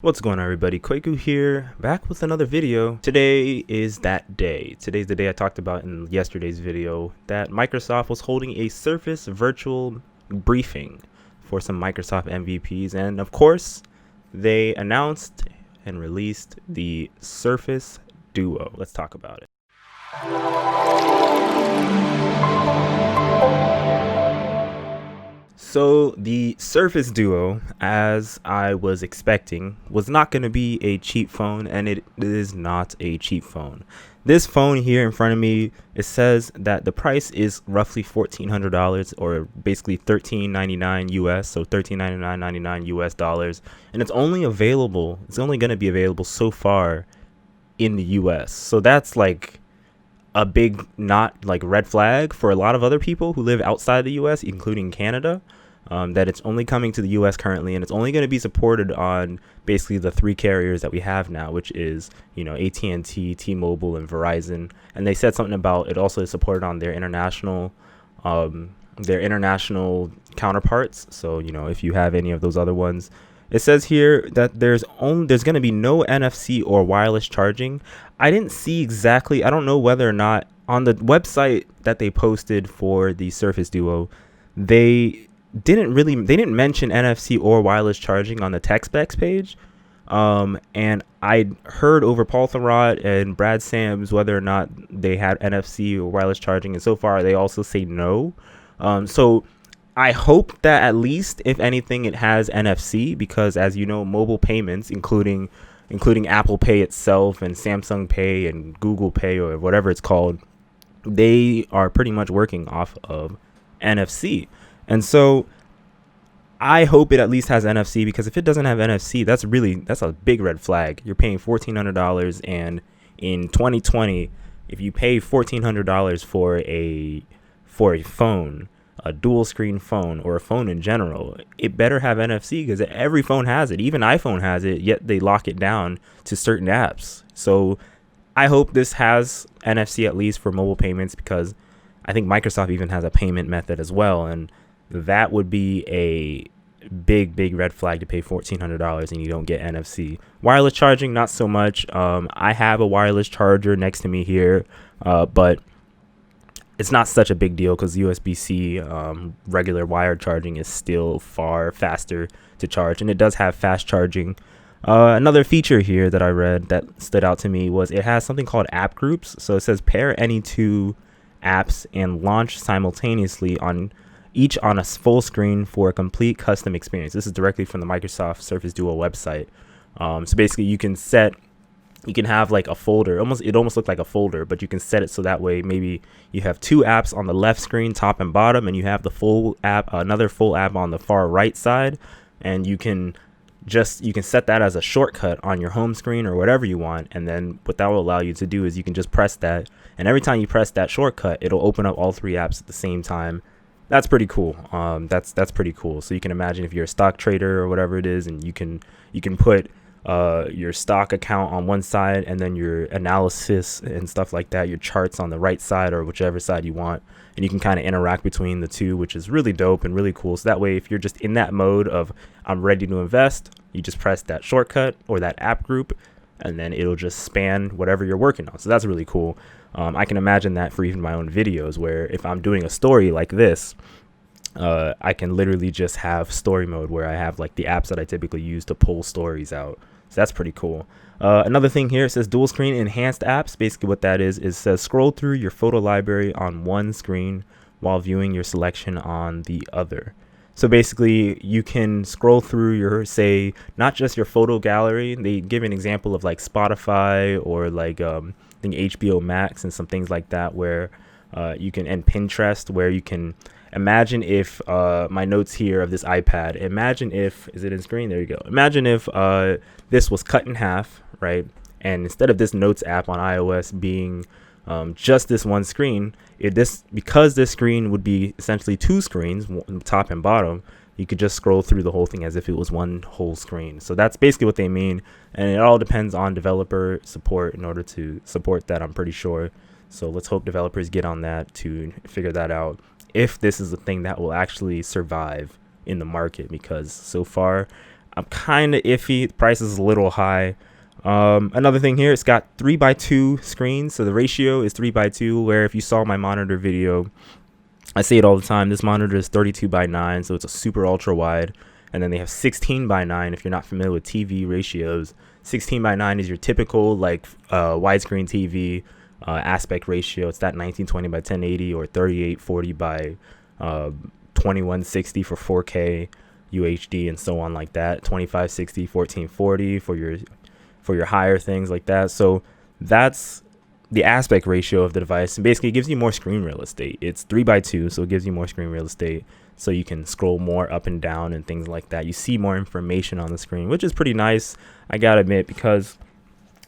What's going on, everybody? Kwaku here, back with another video. Today is that day. Today's the day I talked about in yesterday's video that Microsoft was holding a Surface virtual briefing for some Microsoft MVPs, and of course, they announced and released the Surface Duo. Let's talk about it. So the Surface Duo, as I was expecting, was not going to be a cheap phone, and it is not a cheap phone. This phone here in front of me, it says that the price is roughly $1,400, or basically $13.99 US, so $13.99.99 US dollars, and it's only going to be available so far in the US. So that's like a big not like red flag for a lot of other people who live outside the US, including Canada. That it's only coming to the US currently, and it's only going to be supported on basically the three carriers that we have now, which is, AT&T, T-Mobile, and Verizon. And they said something about it also is supported on their international counterparts. So, if you have any of those other ones, it says here that there's going to be no NFC or wireless charging. I didn't see exactly. I don't know whether or not on the website that they posted for the Surface Duo, they didn't mention NFC or wireless charging on the tech specs page. And I heard over Paul Thurrott and Brad Sams whether or not they had NFC or wireless charging, and so far they also say no. So I hope that at least, if anything, it has NFC, because as you know, mobile payments, including Apple Pay itself and Samsung Pay and Google Pay or whatever it's called, they are pretty much working off of NFC. And so I hope it at least has NFC, because if it doesn't have NFC, that's a big red flag. You're paying $1,400, and in 2020, if you pay $1,400 for a phone, a dual screen phone, or a phone in general, it better have NFC, because every phone has it. Even iPhone has it, yet they lock it down to certain apps. So I hope this has NFC at least for mobile payments, because I think Microsoft even has a payment method as well, and that would be a big red flag to pay $1,400 and you don't get NFC. Wireless charging, not so much. I have a wireless charger next to me here, but it's not such a big deal, because USB-C regular wired charging is still far faster to charge, and it does have fast charging. Another feature here that I read that stood out to me was it has something called app groups. So it says pair any two apps and launch simultaneously on a full screen for a complete custom experience. This is directly from the Microsoft Surface Duo website. So basically you can have like a folder, it almost looked like a folder, but you can set it so that way maybe you have two apps on the left screen, top and bottom, and you have another full app on the far right side, and you can set that as a shortcut on your home screen or whatever you want. And then what that will allow you to do is you can just press that, and every time you press that shortcut, it'll open up all three apps at the same time. That's pretty cool. That's pretty cool. So you can imagine if you're a stock trader or whatever it is, and you can put your stock account on one side, and then your analysis and stuff like that, your charts on the right side or whichever side you want, and you can kind of interact between the two, which is really dope and really cool. So that way, if you're just in that mode of I'm ready to invest, you just press that shortcut or that app group, and then it'll just span whatever you're working on. So that's really cool. I can imagine that for even my own videos, where if I'm doing a story like this, I can literally just have story mode where I have like the apps that I typically use to pull stories out. So that's pretty cool. Another thing here, it says dual screen enhanced apps. Basically what that is says scroll through your photo library on one screen while viewing your selection on the other. So basically you can scroll through your, say, not just your photo gallery. They give an example of like Spotify or like I think HBO Max and some things like that, where you can, and Pinterest, where you can imagine if my notes here of this iPad, is it in screen? There you go. Imagine if this was cut in half, right? And instead of this notes app on iOS being just this one screen, because this screen would be essentially two screens, top and bottom, you could just scroll through the whole thing as if it was one whole screen. So that's basically what they mean, and it all depends on developer support in order to support that, I'm pretty sure. So let's hope developers get on that to figure that out, if this is a thing that will actually survive in the market, because so far I'm kind of iffy. The price is a little high. Another thing here, it's got 3x2 screens, so the ratio is 3x2, where if you saw my monitor video, I say it all the time, this monitor is 32x9, so it's a super ultra wide. And then they have 16x9. If you're not familiar with TV ratios, 16x9 is your typical like widescreen TV aspect ratio. It's that 1920 by 1080 or 3840 by 2160 for 4K UHD and so on like that. 2560, 1440 for your higher things like that. So that's the aspect ratio of the device, and basically it gives you more screen real estate. It's 3x2, so it gives you more screen real estate, so you can scroll more up and down and things like that. You see more information on the screen, which is pretty nice, I gotta admit, because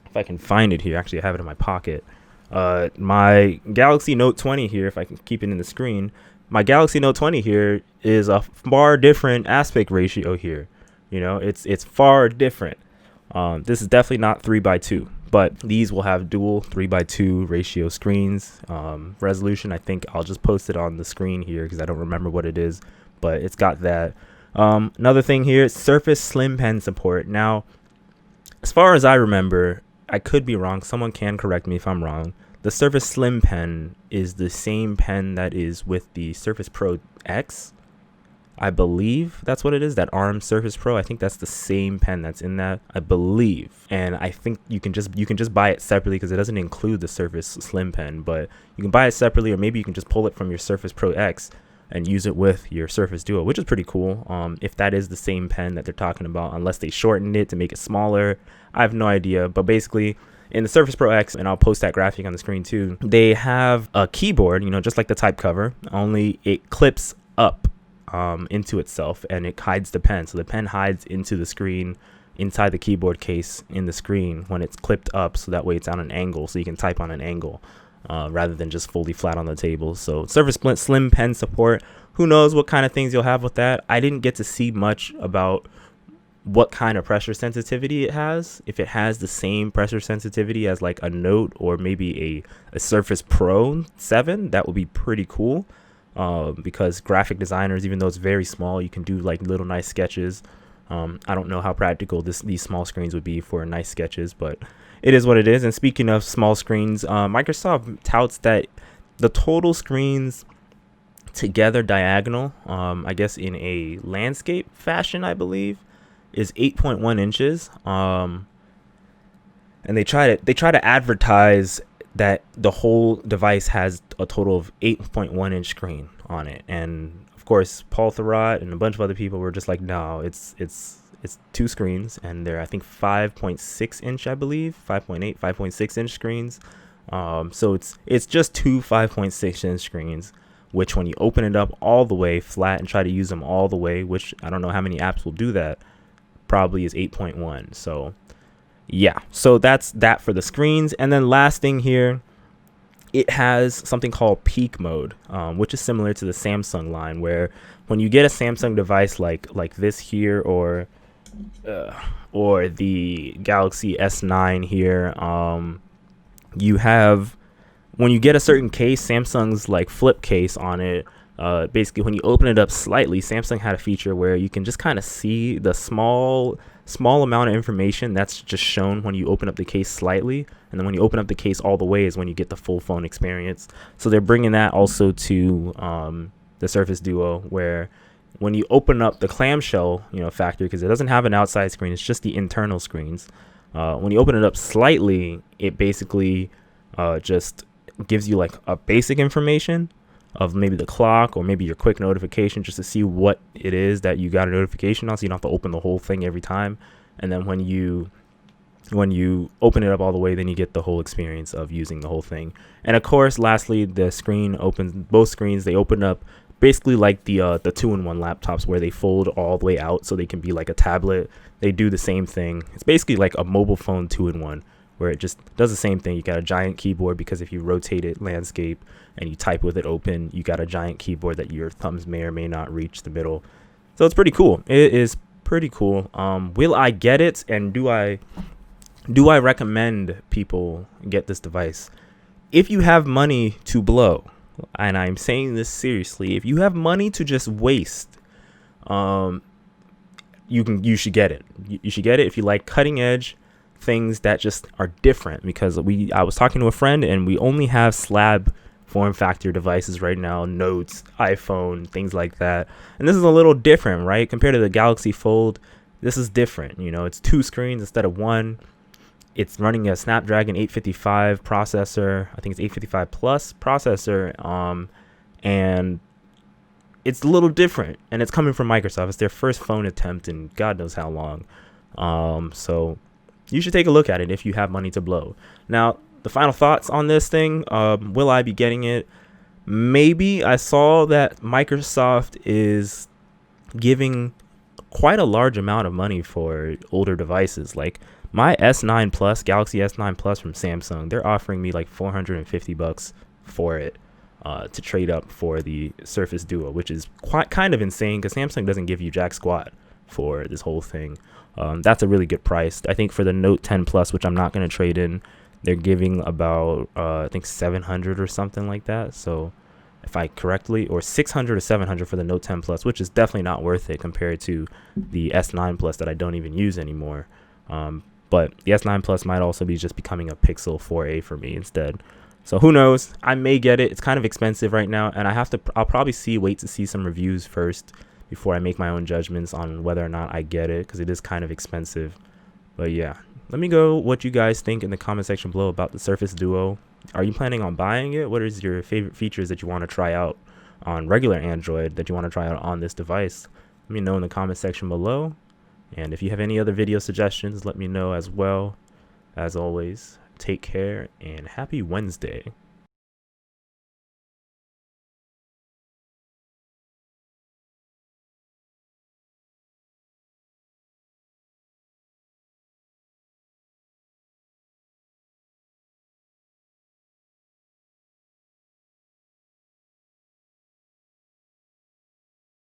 if I can find it here, actually I have it in my pocket. My Galaxy Note 20 here, if I can keep it in the screen, my Galaxy Note 20 here is a far different aspect ratio here. You know, it's far different. This is definitely not 3x2, but these will have dual 3x2 ratio screens. Resolution, I think I'll just post it on the screen here because I don't remember what it is, but it's got that. Another thing here, Surface Slim Pen support. Now, as far as I remember, I could be wrong. Someone can correct me if I'm wrong. The Surface Slim Pen is the same pen that is with the Surface Pro X. I believe that's what it is, that ARM Surface Pro. I think that's the same pen that's in that, I believe. And I think you can just buy it separately because it doesn't include the Surface Slim Pen, but you can buy it separately, or maybe you can just pull it from your Surface Pro X and use it with your Surface Duo, which is pretty cool. If that is the same pen that they're talking about, unless they shortened it to make it smaller, I have no idea. But basically, in the Surface Pro X, and I'll post that graphic on the screen too, they have a keyboard, you know, just like the type cover, only it clips up into itself and it hides the pen. So the pen hides into the screen, inside the keyboard case in the screen when it's clipped up, so that way it's on an angle, so you can type on an angle rather than just fully flat on the table. So Surface Slim Pen support, who knows what kind of things you'll have with that. I didn't get to see much about what kind of pressure sensitivity it has. If it has the same pressure sensitivity as like a Note or maybe a Surface Pro 7, that would be pretty cool. Because graphic designers, even though it's very small, you can do like little nice sketches. I don't know how practical these small screens would be for nice sketches, but it is what it is. And speaking of small screens, Microsoft touts that the total screens together diagonal, I guess in a landscape fashion, I believe, is 8.1 inches. And they try to advertise that the whole device has a total of 8.1 inch screen on it. And of course, Paul Thurrott and a bunch of other people were just like, no, it's two screens, and they're, I think, 5.6 inch, I believe, 5.8, 5.6 inch screens. So it's just two 5.6 inch screens, which when you open it up all the way flat and try to use them all the way, which I don't know how many apps will do that, probably is 8.1. So yeah, so that's that for the screens. And then last thing here, it has something called peak mode, which is similar to the Samsung line, where when you get a Samsung device like this here, or the Galaxy S9 here, you have, when you get a certain case, Samsung's like flip case on it, basically when you open it up slightly, Samsung had a feature where you can just kind of see the small amount of information that's just shown when you open up the case slightly, and then when you open up the case all the way is when you get the full phone experience. So they're bringing that also to the Surface Duo, where when you open up the clamshell, factor, because it doesn't have an outside screen, it's just the internal screens. When you open it up slightly, it basically just gives you like a basic information of maybe the clock or maybe your quick notification, just to see what it is that you got a notification on, so you don't have to open the whole thing every time. And then when you open it up all the way, then you get the whole experience of using the whole thing. And of course, lastly, the screen opens, both screens, they open up basically like the 2-in-1 laptops, where they fold all the way out so they can be like a tablet. They do the same thing. It's basically like a mobile phone 2-in-1, where it just does the same thing. You got a giant keyboard, because if you rotate it landscape and you type with it open, you got a giant keyboard that your thumbs may or may not reach the middle. So it's pretty cool. It is pretty cool. Will I get it, and do I recommend people get this device? If you have money to blow, and I'm saying this seriously, if you have money to just waste, you should get it. You should get it if you like cutting edge things that just are different, because I was talking to a friend and we only have slab form factor devices right now, notes, iPhone, things like that. And this is a little different, right? Compared to the Galaxy Fold, this is different. You know, it's 2 screens instead of 1. It's running a Snapdragon 855 processor. I think it's 855 plus processor. And it's a little different, and it's coming from Microsoft. It's their first phone attempt in God knows how long. So you should take a look at it if you have money to blow. Now, the final thoughts on this thing. Will I be getting it? Maybe. I saw that Microsoft is giving quite a large amount of money for older devices. Like my S9 Plus, Galaxy S9 Plus from Samsung, they're offering me like $450 for it to trade up for the Surface Duo, which is kind of insane because Samsung doesn't give you jack squat for this whole thing. That's a really good price. I think for the Note 10 Plus, which I'm not going to trade in, they're giving about I think 700 or something like that. So if I correctly, or 600 or 700 for the Note 10 Plus, which is definitely not worth it compared to the S9 Plus that I don't even use anymore. But the S9 Plus might also be just becoming a Pixel 4a for me instead. So who knows? I may get it. It's kind of expensive right now, and I'll probably wait to see some reviews first before I make my own judgments on whether or not I get it, because it is kind of expensive. But yeah, let me know what you guys think in the comment section below about the Surface Duo. Are you planning on buying it? What is your favorite features that you want to try out on regular Android that you want to try out on this device? Let me know in the comment section below. And if you have any other video suggestions, let me know as well. As always, take care and happy Wednesday.